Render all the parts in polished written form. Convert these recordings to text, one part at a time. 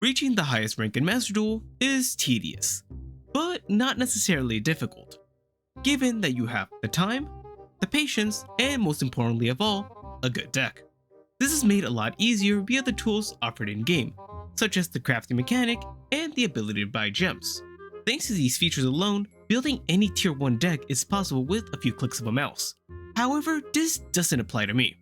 Reaching the highest rank in Master Duel is tedious, but not necessarily difficult, given that you have the time, the patience, and most importantly of all, a good deck. This is made a lot easier via the tools offered in-game, such as the crafting mechanic and the ability to buy gems. Thanks to these features alone, building any tier 1 deck is possible with a few clicks of a mouse. However, this doesn't apply to me.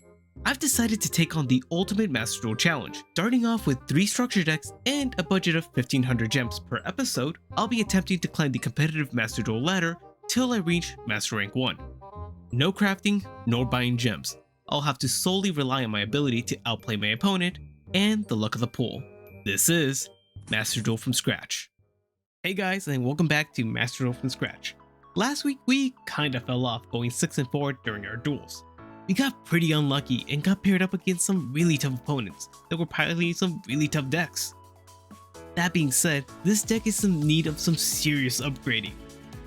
I've decided to take on the ultimate Master Duel challenge. Starting off with 3 structure decks and a budget of 1500 gems per episode, I'll be attempting to climb the competitive Master Duel ladder till I reach Master Rank 1. No crafting, nor buying gems. I'll have to solely rely on my ability to outplay my opponent and the luck of the pool. This is Master Duel from Scratch. Hey guys, and welcome back to Master Duel from Scratch. Last week we kinda fell off going 6 and 4 during our duels. We got pretty unlucky and got paired up against some really tough opponents that were piloting some really tough decks. That being said, this deck is in need of some serious upgrading.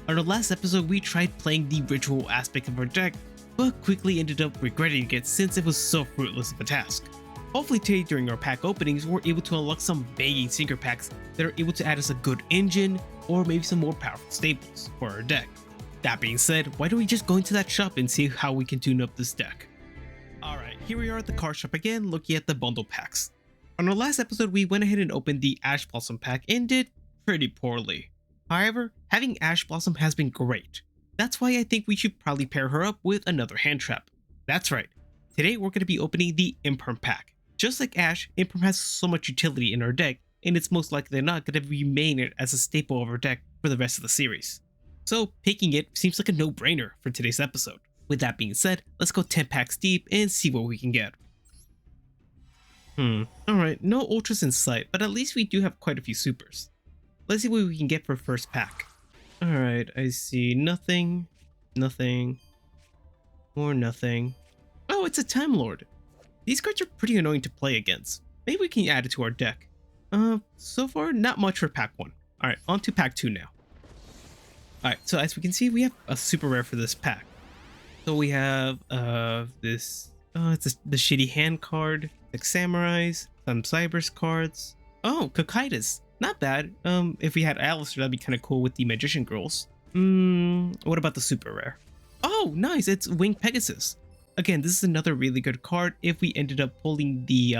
On our last episode we tried playing the ritual aspect of our deck, but quickly ended up regretting it since it was so fruitless of a task. Hopefully today during our pack openings we're able to unlock some banging synchro packs that are able to add us a good engine or maybe some more powerful staples for our deck. That being said, why don't we just go into that shop and see how we can tune up this deck. Alright, here we are at the card shop again looking at the bundle packs. On our last episode we went ahead and opened the Ash Blossom pack and did pretty poorly. However, having Ash Blossom has been great. That's why I think we should probably pair her up with another hand trap. That's right, today we're going to be opening the Imperm pack. Just like Ash, Imperm has so much utility in our deck, and it's most likely not going to remain as a staple of our deck for the rest of the series. So picking it seems like a no-brainer for today's episode. With that being said, let's go 10 packs deep and see what we can get. Alright, no ultras in sight, but at least we do have quite a few supers. Let's see what we can get for first pack. Alright, I see nothing, nothing, or nothing. Oh, it's a Time Lord. These cards are pretty annoying to play against. Maybe we can add it to our deck. So far, not much for pack 1. Alright, on to pack 2 now. Alright, so as we can see, we have a super rare for this pack. So we have this, it's the shitty hand card, like Samurais, some Cybers cards. Oh, Cocytus. Not bad. If we had Alistair, that'd be kind of cool with the Magician Girls. What about the super rare? Oh, nice, it's Winged Pegasus. Again, this is another really good card if we ended up pulling the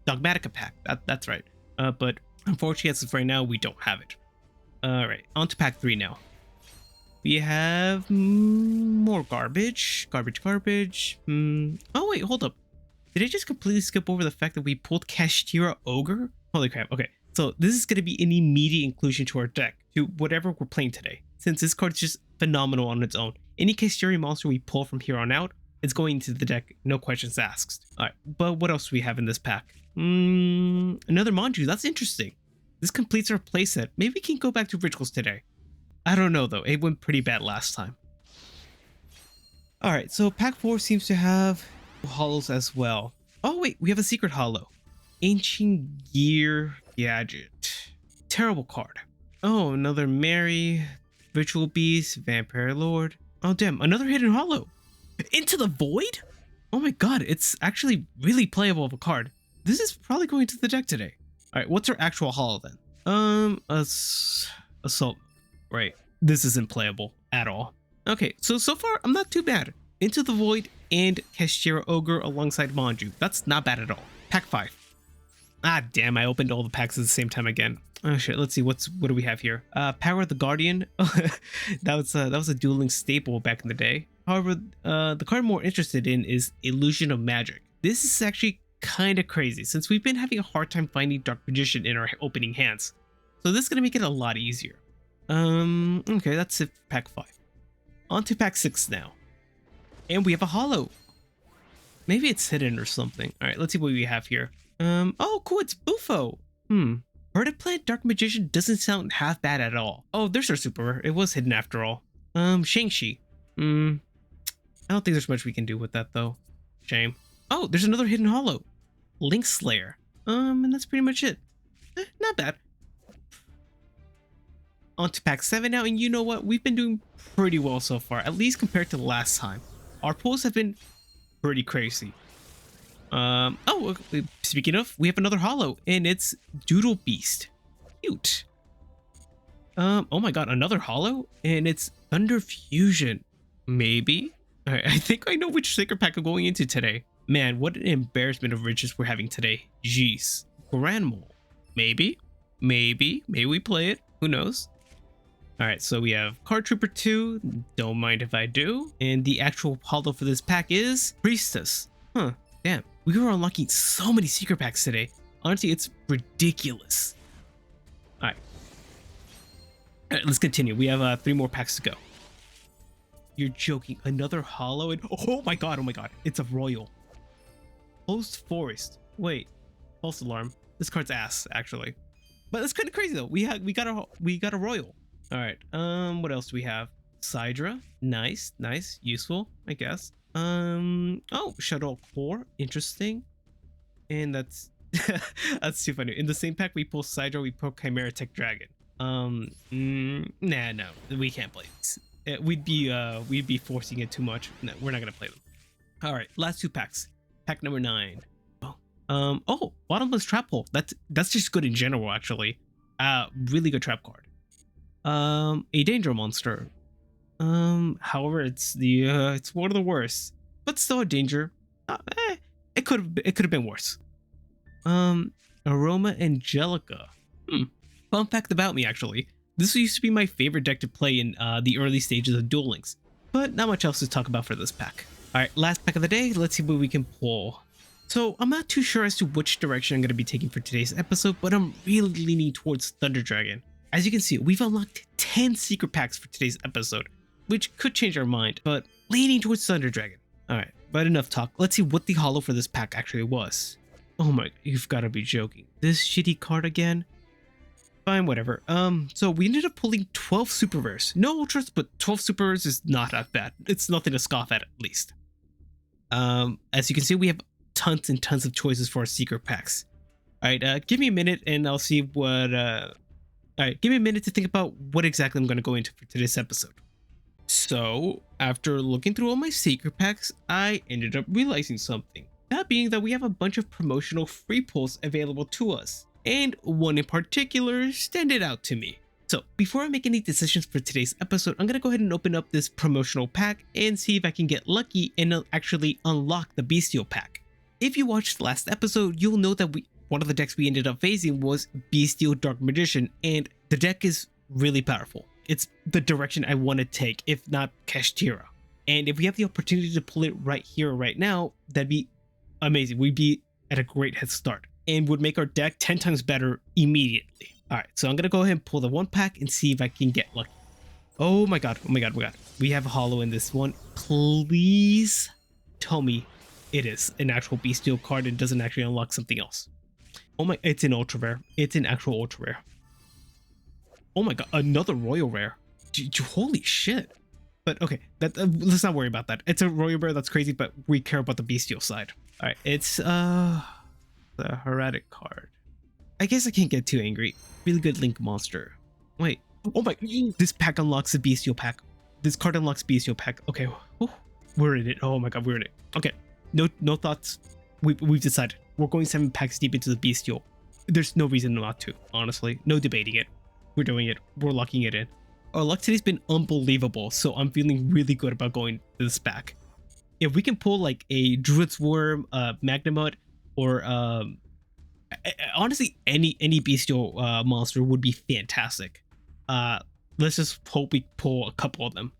Dogmatica pack. That's right. But unfortunately, as of right now, we don't have it. Alright, on to pack 3 now. We have more garbage. Garbage. Oh wait, hold up. Did I just completely skip over the fact that we pulled Kashtira Ogre? Holy crap, okay. So this is going to be an immediate inclusion to our deck, to whatever we're playing today. Since this card is just phenomenal on its own. Any Kashtira monster we pull from here on out, it's going into the deck, no questions asked. Alright, but what else do we have in this pack? Another Manju, that's interesting. This completes our playset. Maybe we can go back to rituals today. I don't know though, it went pretty bad last time. Alright, so pack 4 seems to have holos as well. Oh wait, we have a secret holo. Ancient Gear Gadget. Terrible card. Oh, another Mary, Ritual Beast, Vampire Lord. Oh damn, another hidden holo. Into the Void? Oh my god, it's actually really playable of a card. This is probably going to the deck today. Alright, what's our actual holo then? Assault. Right, this isn't playable at all. Okay, so far I'm not too bad. Into the Void and Kashtira Ogre alongside Manju. That's not bad at all. Pack 5. Ah damn, I opened all the packs at the same time again. Oh shit, let's see, what do we have here? Power of the Guardian. that was a dueling staple back in the day. However, the card I'm more interested in is Illusion of Magic. This is actually kind of crazy since we've been having a hard time finding Dark Magician in our opening hands. So this is gonna make it a lot easier. Okay, that's it for pack 5. On to pack 6 now. And we have a holo. Maybe it's hidden or something. Alright, let's see what we have here. Oh cool, it's Bufo. Verdict Plant Dark Magician doesn't sound half bad at all. Oh, there's our super rare. It was hidden after all. Shang-Chi. I don't think there's much we can do with that though. Shame. Oh, there's another hidden holo. Link Slayer. And that's pretty much it. Not bad. On to pack 7 now, and you know what? We've been doing pretty well so far, at least compared to last time. Our pulls have been pretty crazy. Speaking of, we have another holo, and it's Doodle Beast. Cute. Oh my god, another holo, and it's Thunder Fusion. Maybe. I think I know which sticker pack I'm going into today. Man, what an embarrassment of riches we're having today. Jeez. Grand Mole. Maybe. Maybe we play it. Who knows? Alright, so we have Card Trooper 2. Don't mind if I do. And the actual holo for this pack is Priestess. Huh. Damn. We were unlocking so many secret packs today. Honestly, it's ridiculous. Alright. Alright, let's continue. We have 3 more packs to go. You're joking. Another holo? And oh my god, it's a royal. Host Forest. Wait. False alarm. This card's ass, actually. But that's kind of crazy though. We got a royal. Alright. What else do we have? Sidra. Nice, useful, I guess. Oh, Shuttle Core. Interesting. And that's that's too funny. In the same pack we pull Sidra, we pull Chimera Tech Dragon. Nah, no, we can't play these. We'd be forcing it too much. No, we're not gonna play them. All right, last 2 packs. Pack number 9. Oh, Bottomless Trap Hole. That's just good in general, actually. Really good trap card. A Danger Monster. However, it's one of the worst, but still a danger. It could have been worse. Aroma Angelica. Fun fact about me, actually. This used to be my favorite deck to play in the early stages of Duel Links, but not much else to talk about for this pack. Alright, last pack of the day, let's see what we can pull. So, I'm not too sure as to which direction I'm going to be taking for today's episode, but I'm really leaning towards Thunder Dragon. As you can see, we've unlocked 10 secret packs for today's episode, which could change our mind, but leaning towards Thunder Dragon. Alright, but enough talk. Let's see what the holo for this pack actually was. Oh my, you've got to be joking. This shitty card again? Fine, whatever. So we ended up pulling 12 super rares. No ultras, but 12 super rares is not that bad. It's nothing to scoff at least. As you can see, we have tons and tons of choices for our secret packs. Alright, give me a minute and I'll see what, Alright, give me a minute to think about what exactly I'm going to go into for today's episode. So, after looking through all my secret packs, I ended up realizing something. That being that we have a bunch of promotional free pulls available to us. And one in particular stood out to me. So, before I make any decisions for today's episode, I'm going to go ahead and open up this promotional pack and see if I can get lucky and actually unlock the Bestial pack. If you watched the last episode, you'll know that one of the decks we ended up facing was Bestial Dark Magician, and the deck is really powerful. It's the direction I want to take, if not Kashtira. And if we have the opportunity to pull it right here, right now, that'd be amazing. We'd be at a great head start and would make our deck 10 times better immediately. Alright, so I'm going to go ahead and pull the 1 pack and see if I can get lucky. Oh my god. We have a holo in this one. Please tell me it is an actual Bestial card and doesn't actually unlock something else. Oh my, it's an ultra rare. It's an actual ultra rare. Oh my god, another royal rare. Holy shit. But okay, let's not worry about that. It's a royal rare, that's crazy, but we care about the Bestial side. Alright, it's the Heretic card. I guess I can't get too angry. Really good Link monster. Wait. Oh my, this pack unlocks the Bestial pack. This card unlocks Bestial pack. Okay, we're in it. Oh my god, we're in it. Okay, no thoughts. We've decided. We're going 7 packs deep into the Bestial. There's no reason not to, honestly. No debating it. We're doing it. We're locking it in. Our luck today's been unbelievable, so I'm feeling really good about going to this pack. If we can pull like a Druid's Worm, Magnamut, or honestly any Bestial monster would be fantastic. Let's just hope we pull a couple of them.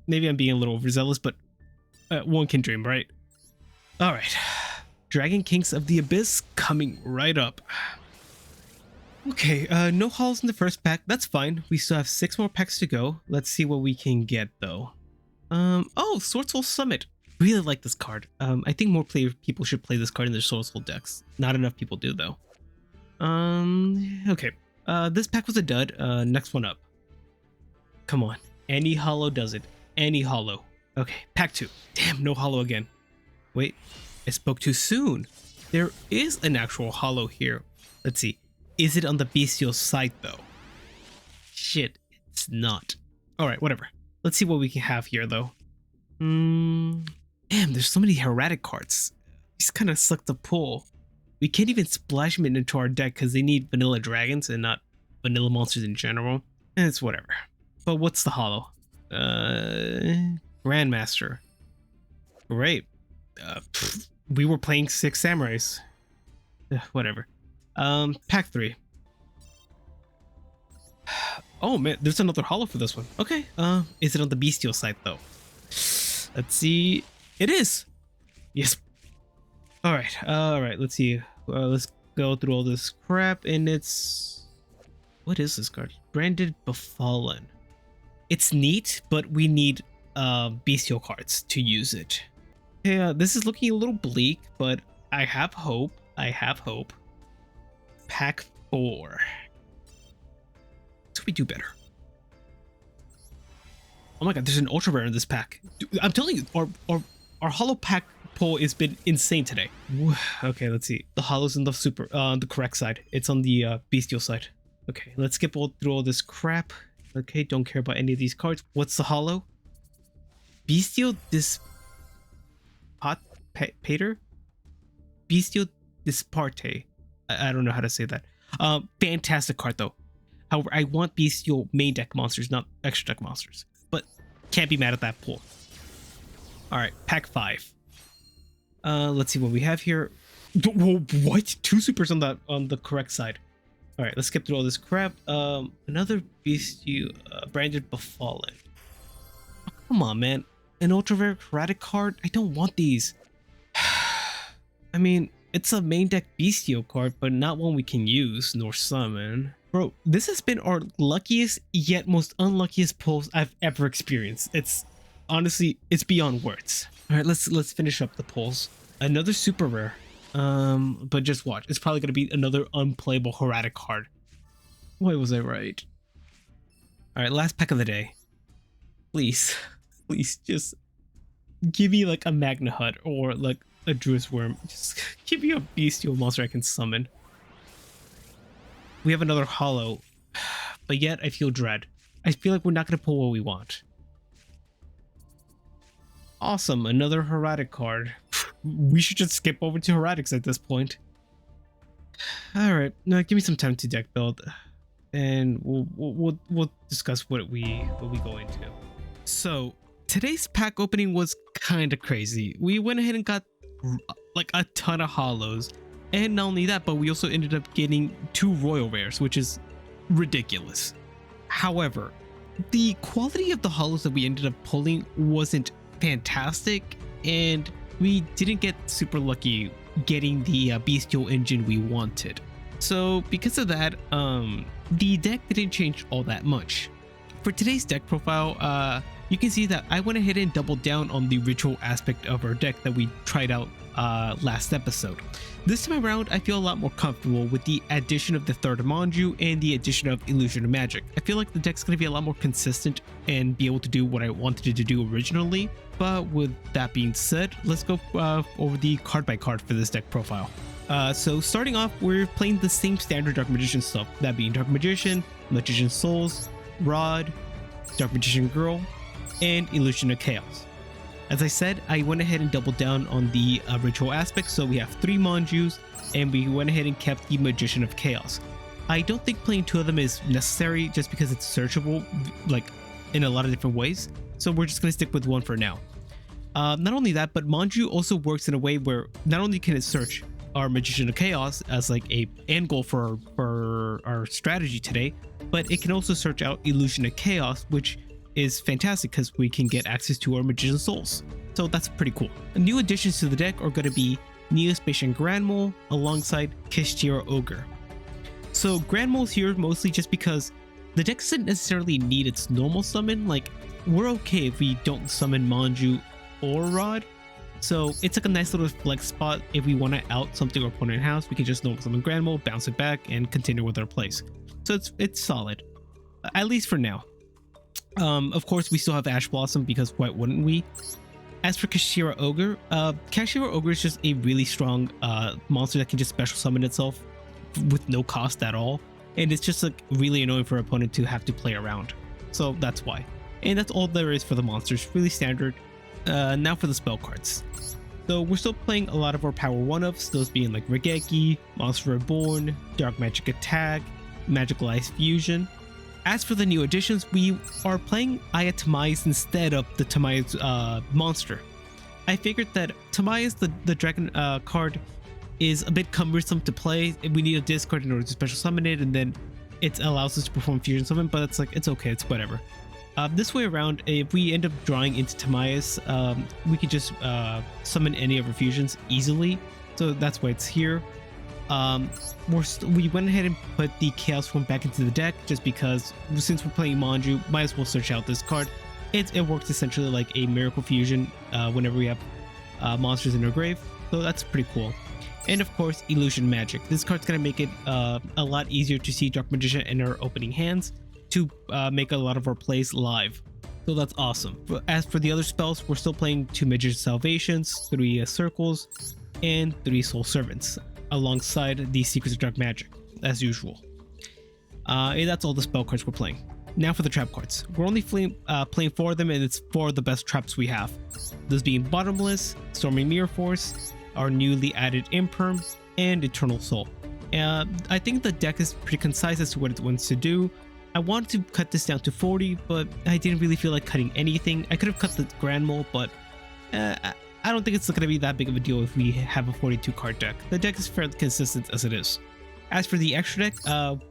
Maybe I'm being a little overzealous, but one can dream, right? All right. Dragon Kings of the Abyss coming right up. Okay, no hauls in the first pack. That's fine. We still have 6 more packs to go. Let's see what we can get though. Oh, Sword Soul Summit. Really like this card. I think more people should play this card in their Sword Soul decks. Not enough people do though. Okay. This pack was a dud. Next one up. Come on. Any holo does it. Any holo. Okay, pack 2. Damn, no holo again. Wait, I spoke too soon. There is an actual holo here. Let's see. Is it on the Bestial side though? Shit, it's not. Alright, whatever. Let's see what we can have here though. Damn, there's so many Heretic cards. These kind of suck to pull. We can't even splash them into our deck because they need vanilla dragons and not vanilla monsters in general. And it's whatever. But what's the holo? Grandmaster. Great. We were playing 6 samurais. Whatever. Pack 3. Oh man, there's another holo for this one. Okay. Is it on the bestial side though? Let's see. It is. Yes. All right. Let's see. Let's go through all this crap, and it's, what is this card? Branded Befallen. It's neat, but we need bestial cards to use it. Yeah, this is looking a little bleak, but I have hope. Pack 4. Let's we do better. Oh my god, there's an ultra rare in this pack. Dude, I'm telling you, our holo pack pull has been insane today. Okay, let's see. The holo's on the the correct side. It's on the bestial side. Okay, let's skip through all this crap. Okay, don't care about any of these cards. What's the holo? Bestial Pater? Bestial Disparte. I don't know how to say that. Fantastic card though. However, I want bestial main deck monsters, not extra deck monsters. But can't be mad at that pull. Alright, pack 5. Let's see what we have here. Whoa, what? 2 supers on the correct side. Alright, let's skip through all this crap. Another bestial branded Befallen. Oh, come on, man. An ultra rare erratic card? I don't want these. I mean, it's a main deck bestial card, but not one we can use nor summon. Bro, this has been our luckiest yet most unluckiest pulls I've ever experienced. It's honestly, it's beyond words. All right, let's finish up the pulls. Another super rare. But just watch. It's probably gonna be another unplayable erratic card. Why was I right? All right, last pack of the day. Please, please just give me like a Magna Hut or like a Druid's Worm. Just give me a bestial monster I can summon. We have another holo, but yet I feel dread. I feel like we're not going to pull what we want. Awesome, another erratic card. We should just skip over to erratics at this point. All right, now give me some time to deck build, and we'll discuss what we go into. So today's pack opening was kind of crazy. We went ahead and got like a ton of holos. And not only that, but we also ended up getting 2 royal rares, which is ridiculous. However, the quality of the holos that we ended up pulling wasn't fantastic, and we didn't get super lucky getting the bestial engine we wanted. So because of that, the deck didn't change all that much. For today's deck profile, you can see that I went ahead and doubled down on the ritual aspect of our deck that we tried out last episode. This time around, I feel a lot more comfortable with the addition of the third Manju and the addition of Illusion of Magic. I feel like the deck's going to be a lot more consistent and be able to do what I wanted it to do originally. But with that being said, let's go over the card by card for this deck profile. So starting off, we're playing the same standard Dark Magician stuff, that being Dark Magician, Magician Souls, Rod, Dark Magician Girl, and Illusion of Chaos. As I said, I went ahead and doubled down on the ritual aspect, so we have 3 Manjus, and we went ahead and kept the Magician of Chaos. I don't think playing 2 of them is necessary just because it's searchable like in a lot of different ways, so we're just going to stick with 1 for now. Not only that, but Manju also works in a way where not only can it search our Magician of Chaos as like a end goal for our strategy today, but it can also search out Illusion of Chaos, which is fantastic because we can get access to our Magician Souls. So that's pretty cool. New additions to the deck are going to be Neospatian Grand Mole alongside Kishira Ogre. So Grand Mole's here mostly just because the deck doesn't necessarily need its normal summon. Like, we're okay if we don't summon Manju or Rod. So it's like a nice little flex spot. If we want to out something our opponent has, we can just normal summon Grand Mole, bounce it back, and continue with our plays. So it's solid, at least for now. Of course, we still have Ash Blossom because why wouldn't we? As for Kishira Ogre, Kishira Ogre is just a really strong monster that can just special summon itself with no cost at all, and it's just like really annoying for our opponent to have to play around. So that's why. And that's all there is for the monsters, really standard. Now for the spell cards. So we're still playing a lot of our power 1-ups, those being like Regeki, Monster Reborn, Dark Magic Attack, Magical Ice Fusion. As for the new additions, we are playing Aya Tamai's instead of the Tamai's monster. I figured that Tamai's, the dragon card, is a bit cumbersome to play. We need a discard in order to special summon it, and then it allows us to perform fusion summon, but it's okay, it's whatever. This way around, if we end up drawing into Tamai's, we can just summon any of our fusions easily, so that's why it's here. We went ahead and put the Chaos form back into the deck just because since we're playing Manju, might as well search out this card. It works essentially like a Miracle Fusion whenever we have monsters in our grave, so that's pretty cool. And of course, Illusion Magic. This card's gonna make it a lot easier to see Dark Magician in our opening hands to make a lot of our plays live. So that's awesome. As for the other spells, we're still playing 2 Magician Salvations, 3 Circles, and 3 Soul Servants, alongside the Secrets of Dark Magic, as usual. And that's all the spell cards we're playing. Now for the trap cards. We're only playing 4 of them, and it's 4 of the best traps we have. Those being Bottomless, Storming Mirror Force, our newly added Imperm, and Eternal Soul. I think the deck is pretty concise as to what it wants to do. I wanted to cut this down to 40, but I didn't really feel like cutting anything. I could have cut the Grand Mole, but I don't think it's going to be that big of a deal if we have a 42 card deck. The deck is fairly consistent as it is. As for the extra deck,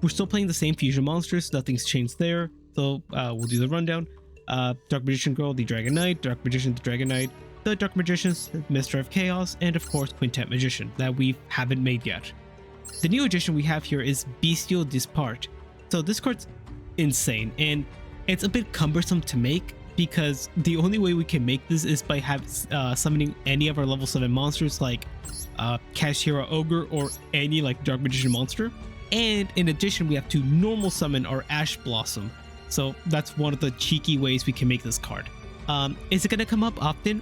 we're still playing the same fusion monsters. Nothing's changed there. So we'll do the rundown. Dark Magician Girl, the Dragon Knight, Dark Magician, the Dragon Knight, the Dark Magicians, Mister of Chaos, and of course Quintet Magician that we haven't made yet. The new addition we have here is Bestial Dispart. So this card's insane, and it's a bit cumbersome to make because the only way we can make this is by summoning any of our level 7 monsters like Kashira Ogre or any like Dark Magician monster. And in addition, we have to normal summon our Ash Blossom. So that's one of the cheeky ways we can make this card. Is it going to come up often?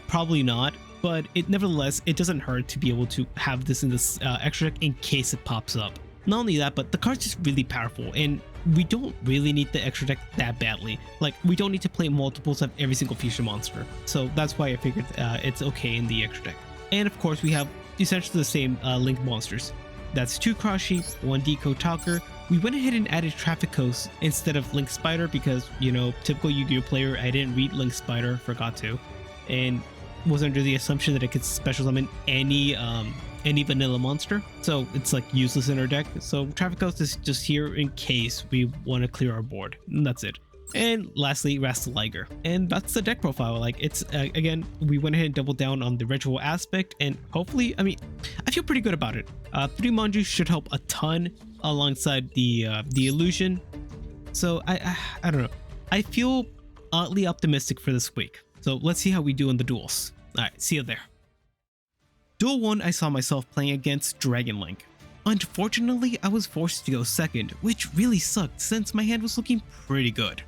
Probably not, but nevertheless, it doesn't hurt to be able to have this in this extra deck in case it pops up. Not only that, but the card's just really powerful, and we don't really need the extra deck that badly. Like, we don't need to play multiples of every single fusion monster, so that's why I figured it's okay in the extra deck. And of course, we have essentially the same Link monsters. That's 2 Cross Sheep, 1 Decode Talker. We went ahead and added Traffic Coast instead of Link Spider because, you know, typical Yu-Gi-Oh player, I didn't read Link Spider, forgot to, and was under the assumption that it could special summon any vanilla monster, so it's like useless in our deck. So Traffic Coast is just here in case we want to clear our board, and that's it. And lastly, Rastaliger, and that's the deck profile. Like, it's again, we went ahead and doubled down on the ritual aspect, and hopefully, I mean, I feel pretty good about it. 3 Manju should help a ton alongside the illusion. So I don't know, I feel oddly optimistic for this week. So let's see how we do in the duels. Alright, see you there. Duel 1, I saw myself playing against Dragon Link. Unfortunately, I was forced to go second, which really sucked since my hand was looking pretty good.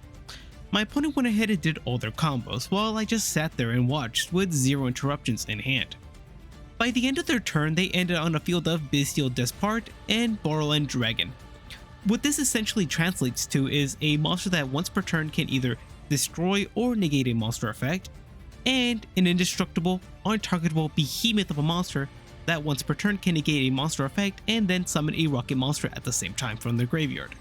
My opponent went ahead and did all their combos while I just sat there and watched with 0 interruptions in hand. By the end of their turn, they ended on a field of Bestial Dispart and Borderland Dragon. What this essentially translates to is a monster that once per turn can either destroy or negate a monster effect, and an indestructible, untargetable behemoth of a monster that once per turn can negate a monster effect and then summon a rocket monster at the same time from their graveyard.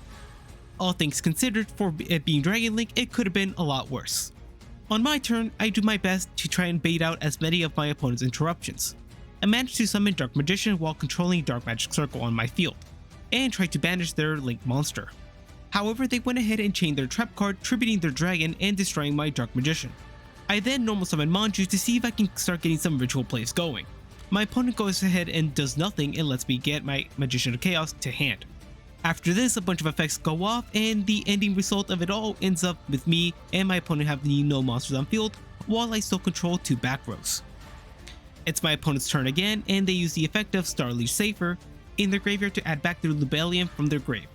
All things considered, for it being Dragon Link, it could have been a lot worse. On my turn, I do my best to try and bait out as many of my opponent's interruptions. I managed to summon Dark Magician while controlling Dark Magic Circle on my field, and tried to banish their Link monster. However, they went ahead and chained their trap card, tributing their dragon and destroying my Dark Magician. I then normal summon Manju to see if I can start getting some ritual plays going. My opponent goes ahead and does nothing and lets me get my Magician of Chaos to hand. After this, a bunch of effects go off, and the ending result of it all ends up with me and my opponent having no monsters on field, while I still control 2 back rows. It's my opponent's turn again, and they use the effect of Starliege Safer in their graveyard to add back their Lubellium from their grave,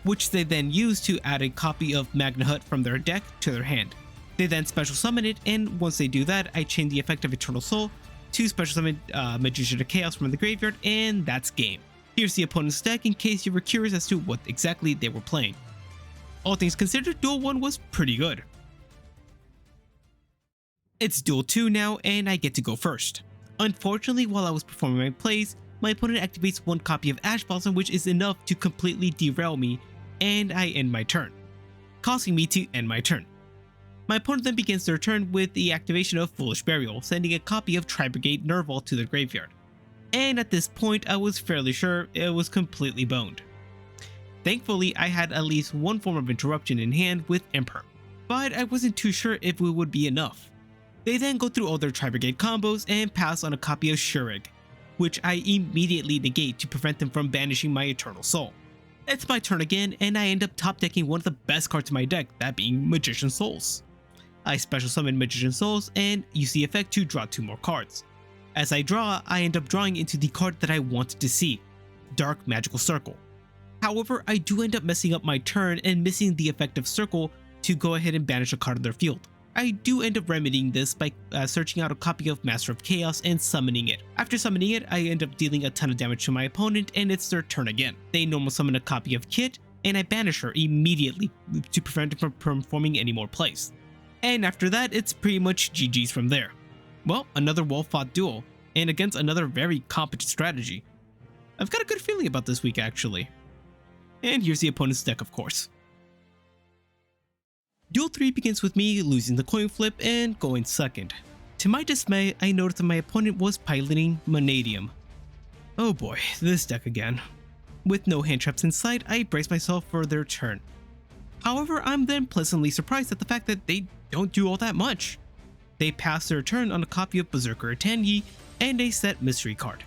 which they then use to add a copy of Magna Hut from their deck to their hand. They then special summon it, and once they do that, I chain the effect of Eternal Soul to special summon Magician of Chaos from the graveyard, and that's game. Here's the opponent's deck in case you were curious as to what exactly they were playing. All things considered, Duel 1 was pretty good. It's Duel 2 now, and I get to go first. Unfortunately, while I was performing my plays, my opponent activates one copy of Ash Blossom, which is enough to completely derail me, and I end my turn, causing me to end my turn. My opponent then begins their turn with the activation of Foolish Burial, sending a copy of Tri-Brigade Nerval to the graveyard. And at this point, I was fairly sure it was completely boned. Thankfully, I had at least one form of interruption in hand with Emperor, but I wasn't too sure if it would be enough. They then go through all their Tri-Brigade combos and pass on a copy of Shurig, which I immediately negate to prevent them from banishing my Eternal Soul. It's my turn again, and I end up top decking one of the best cards in my deck, that being Magician Souls. I special summon Magician Souls and use the effect to draw 2 more cards. As I draw, I end up drawing into the card that I wanted to see, Dark Magical Circle. However, I do end up messing up my turn and missing the effect of Circle to go ahead and banish a card on their field. I do end up remedying this by searching out a copy of Master of Chaos and summoning it. After summoning it, I end up dealing a ton of damage to my opponent, and it's their turn again. They normal summon a copy of Kit, and I banish her immediately to prevent her from performing any more plays. And after that, it's pretty much GG's from there. Well, another well-fought duel, and against another very competent strategy. I've got a good feeling about this week, actually. And here's the opponent's deck, of course. Duel 3 begins with me losing the coin flip and going second. To my dismay, I noticed that my opponent was piloting Vanadium. Oh boy, this deck again. With no hand traps in sight, I brace myself for their turn. However, I'm then pleasantly surprised at the fact that they don't do all that much. They pass their turn on a copy of Berserker Atangi and a set mystery card.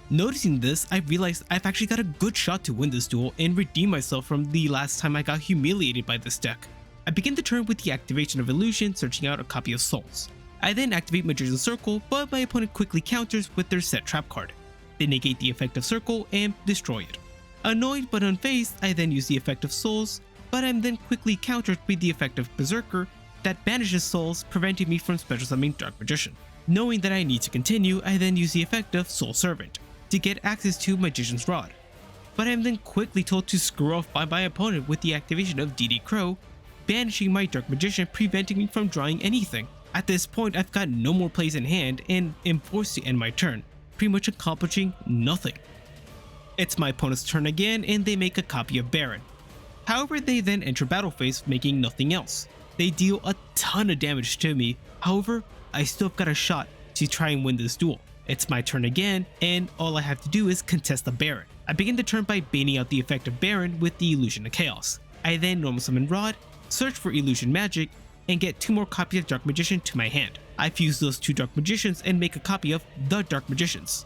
Noticing this, I realized I've actually got a good shot to win this duel and redeem myself from the last time I got humiliated by this deck. I begin the turn with the activation of Illusion, searching out a copy of Souls. I then activate Magician's Circle, but my opponent quickly counters with their set trap card. They negate the effect of Circle and destroy it. Annoyed but unfazed, I then use the effect of Souls, but I'm then quickly countered with the effect of Berserker that banishes Souls, preventing me from special summoning Dark Magician. Knowing that I need to continue, I then use the effect of Soul Servant to get access to Magician's Rod. But I am then quickly told to screw off by my opponent with the activation of DD Crow, banishing my Dark Magician, preventing me from drawing anything. At this point, I've got no more plays in hand and am forced to end my turn, pretty much accomplishing nothing. It's my opponent's turn again, and they make a copy of Baron. However, they then enter battle phase, making nothing else. They deal a ton of damage to me, however, I still have got a shot to try and win this duel. It's my turn again, and all I have to do is contest the Baron. I begin the turn by baiting out the effect of Baron with the Illusion of Chaos. I then normal summon Rod, search for Illusion Magic, and get 2 more copies of Dark Magician to my hand. I fuse those 2 Dark Magicians and make a copy of the Dark Magicians,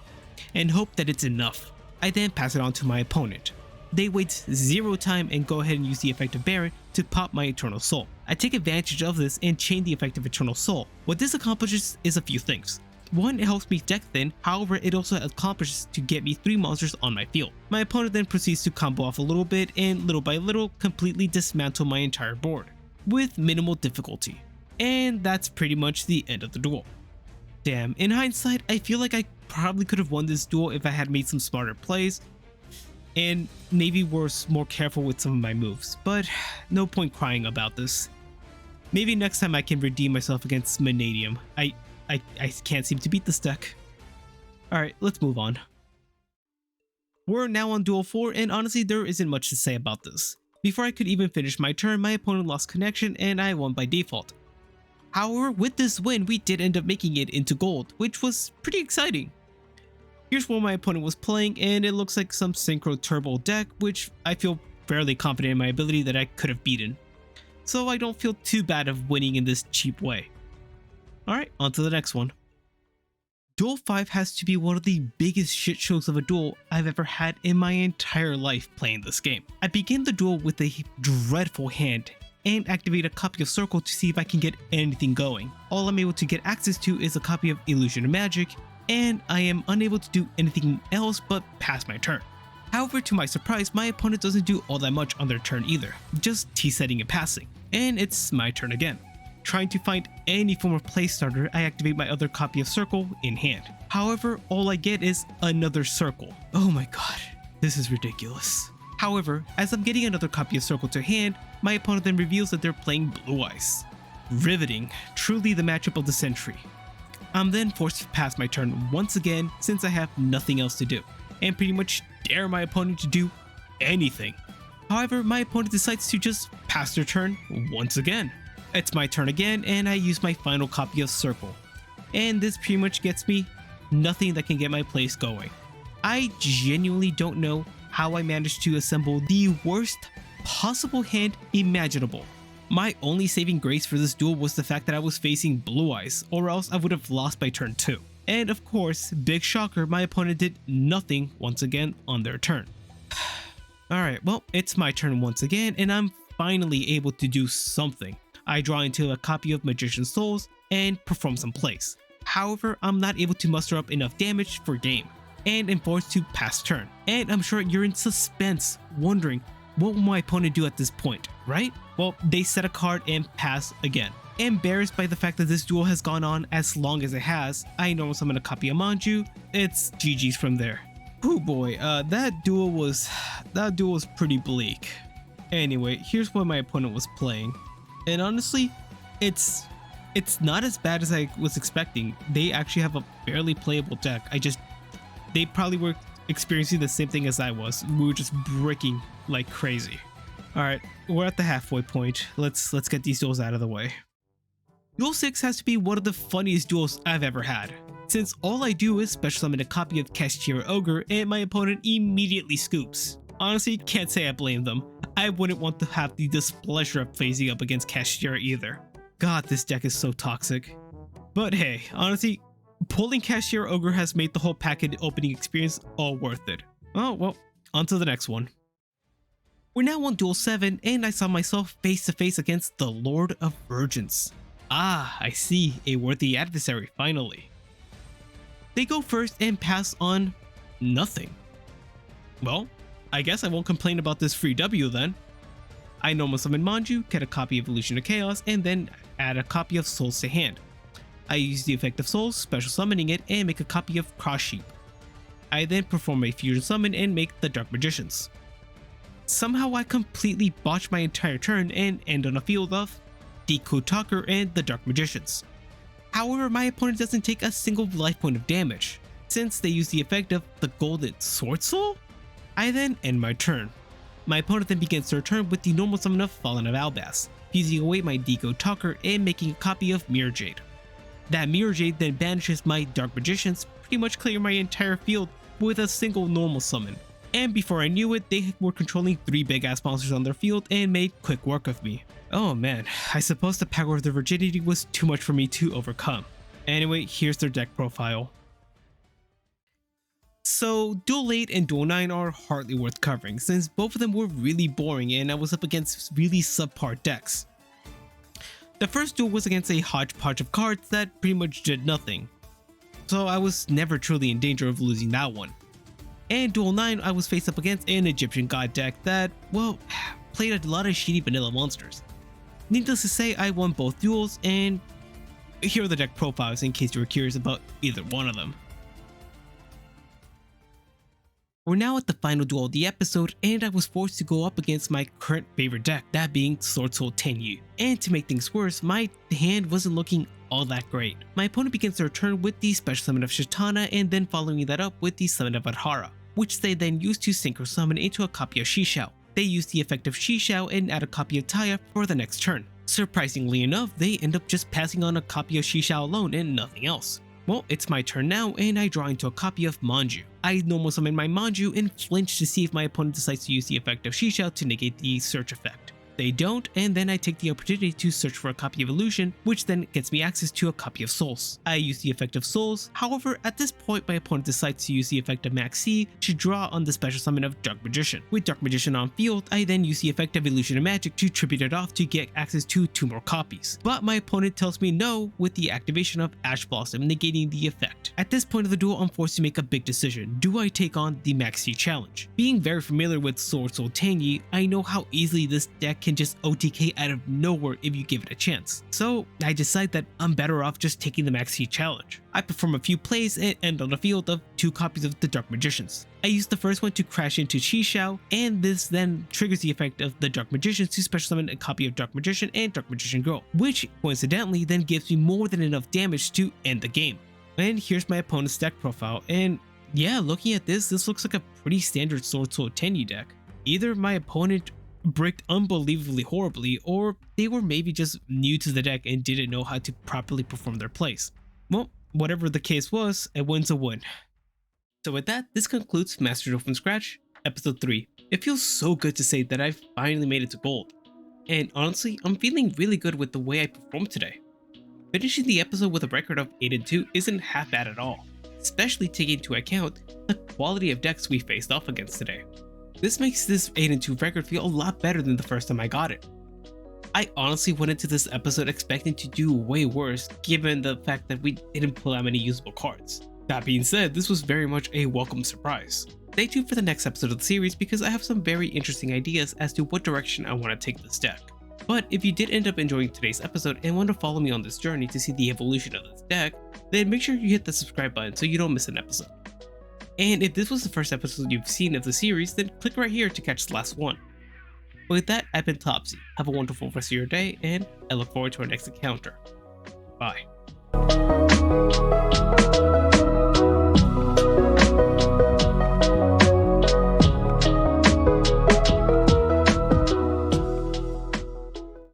and hope that it's enough. I then pass it on to my opponent. They wait 0 time and go ahead and use the effect of Baron to pop my Eternal Soul. I take advantage of this and chain the effect of Eternal Soul. What this accomplishes is a few things. 1, it helps me deck thin, however it also accomplishes to get me 3 monsters on my field. My opponent then proceeds to combo off a little bit and little by little completely dismantle my entire board, with minimal difficulty. And that's pretty much the end of the duel. Damn, in hindsight, I feel like I probably could have won this duel if I had made some smarter plays, and maybe was more careful with some of my moves, but no point crying about this. Maybe next time I can redeem myself against Vanadium. I can't seem to beat this deck. Alright, let's move on. We're now on Duel 4, and honestly there isn't much to say about this. Before I could even finish my turn, my opponent lost connection and I won by default. However, with this win, we did end up making it into gold, which was pretty exciting. Here's what my opponent was playing, and it looks like some Synchro Turbo deck, which I feel fairly confident in my ability that I could have beaten. So I don't feel too bad of winning in this cheap way. Alright, on to the next one. Duel 5 has to be one of the biggest shit shows of a duel I've ever had in my entire life playing this game. I begin the duel with a dreadful hand and activate a copy of Circle to see if I can get anything going. All I'm able to get access to is a copy of Illusion of Magic, and I am unable to do anything else but pass my turn. However, to my surprise, my opponent doesn't do all that much on their turn either, just T-setting and passing, and it's my turn again. Trying to find any form of play starter, I activate my other copy of Circle in hand. However, all I get is another Circle. Oh my god, this is ridiculous. However, as I'm getting another copy of Circle to hand, my opponent then reveals that they're playing Blue Eyes. Riveting, truly the matchup of the century. I'm then forced to pass my turn once again since I have nothing else to do, and pretty much dare my opponent to do anything. However, my opponent decides to just pass their turn once again. It's my turn again, and I use my final copy of Circle. And this pretty much gets me nothing that can get my place going. I genuinely don't know how I managed to assemble the worst possible hand imaginable. My only saving grace for this duel was the fact that I was facing Blue Eyes, or else I would have lost by turn 2. And of course, big shocker, my opponent did nothing once again on their turn. Alright, well, it's my turn once again, and I'm finally able to do something. I draw into a copy of Magician's Souls and perform some plays. However, I'm not able to muster up enough damage for game, and am forced to pass turn. And I'm sure you're in suspense, wondering what will my opponent do at this point, right? Well, they set a card and pass again. Embarrassed by the fact that this duel has gone on as long as it has, I normal summon a copy of Manju. It's GG's from there. Oh boy, that duel was pretty bleak. Anyway, here's what my opponent was playing, and honestly, it's not as bad as I was expecting. They actually have a barely playable deck. They probably were experiencing the same thing as I was. We were just bricking like crazy. All right, we're at the halfway point. Let's get these duels out of the way. Duel 6 has to be one of the funniest duels I've ever had, since all I do is special summon a copy of Cashier Ogre and my opponent immediately scoops. Honestly, can't say I blame them. I wouldn't want to have the displeasure of facing up against Cashier either. God, this deck is so toxic. But hey, honestly, pulling Cashier Ogre has made the whole packet opening experience all worth it. Oh well, on to the next one. We're now on Duel 7, and I saw myself face to face against the Lord of Virgins. Ah, I see, a worthy adversary finally. They go first and pass on nothing. Well, I guess I won't complain about this free W then. I normal summon Manju, get a copy of Illusion of Chaos, and then add a copy of Souls to hand. I use the effect of Souls, special summoning it, and make a copy of Cross Sheep. I then perform a fusion summon and make the Dark Magicians. Somehow I completely botch my entire turn and end on a field of Decode Talker and the Dark Magicians. However, my opponent doesn't take a single life point of damage, since they use the effect of the Golden Sword Soul. I then end my turn. My opponent then begins their turn with the normal summon of Fallen of Albas, fusing away my Decode Talker and making a copy of Mirror Jade. That Mirror Jade then banishes my Dark Magicians, pretty much clear my entire field with a single normal summon. And before I knew it, they were controlling 3 big ass monsters on their field and made quick work of me. Oh man, I suppose the power of their virginity was too much for me to overcome. Anyway, here's their deck profile. So Duel 8 and Duel 9 are hardly worth covering, since both of them were really boring and I was up against really subpar decks. The first duel was against a hodgepodge of cards that pretty much did nothing, so I was never truly in danger of losing that one. And Duel 9, I was faced up against an Egyptian god deck that, well, played a lot of shitty vanilla monsters. Needless to say, I won both duels, and here are the deck profiles in case you were curious about either one of them. We're now at the final duel of the episode, and I was forced to go up against my current favorite deck, that being Sword Soul Tenyu. And to make things worse, my hand wasn't looking all that great. My opponent begins their turn with the special summon of Shatana and then following that up with the summon of Adhara, which they then use to synchro summon into a copy of Shishao. They use the effect of Shishao and add a copy of Taya for the next turn. Surprisingly enough, they end up just passing on a copy of Shishao alone and nothing else. Well, it's my turn now, and I draw into a copy of Manju. I normal summon my Manju and flinch to see if my opponent decides to use the effect of Shishao to negate the search effect. They don't, and then I take the opportunity to search for a copy of Illusion, which then gets me access to a copy of Souls. I use the effect of Souls, however, at this point my opponent decides to use the effect of Max C to draw on the special summon of Dark Magician. With Dark Magician on field, I then use the effect of Illusion of Magic to tribute it off to get access to 2 more copies. But my opponent tells me no with the activation of Ash Blossom, negating the effect. At this point of the duel, I'm forced to make a big decision. Do I take on the Max C challenge? Being very familiar with Sword Soul Tenyi, I know how easily this deck can just OTK out of nowhere if you give it a chance. So I decide that I'm better off just taking the Max Heat challenge. I perform a few plays and end on a field of 2 copies of the Dark Magicians. I use the first one to crash into Chi, and this then triggers the effect of the Dark Magicians to special summon a copy of Dark Magician and Dark Magician Girl, which coincidentally then gives me more than enough damage to end the game. And here's my opponent's deck profile, and yeah, looking at this looks like a pretty standard Sword Tenyu deck. Either my opponent bricked unbelievably horribly, or they were maybe just new to the deck and didn't know how to properly perform their plays. Well, whatever the case was, a win's a win. So with that, this concludes Master Duel from Scratch, Episode 3. It feels so good to say that I've finally made it to gold. And honestly, I'm feeling really good with the way I performed today. Finishing the episode with a record of 8-2 isn't half bad at all, especially taking into account the quality of decks we faced off against today. This makes this 8-2 record feel a lot better than the first time I got it. I honestly went into this episode expecting to do way worse given the fact that we didn't pull out many usable cards. That being said, this was very much a welcome surprise. Stay tuned for the next episode of the series because I have some very interesting ideas as to what direction I want to take this deck. But if you did end up enjoying today's episode and want to follow me on this journey to see the evolution of this deck, then make sure you hit the subscribe button so you don't miss an episode. And if this was the first episode you've seen of the series, then click right here to catch the last one. But with that, I've been Topsy. Have a wonderful rest of your day, and I look forward to our next encounter. Bye.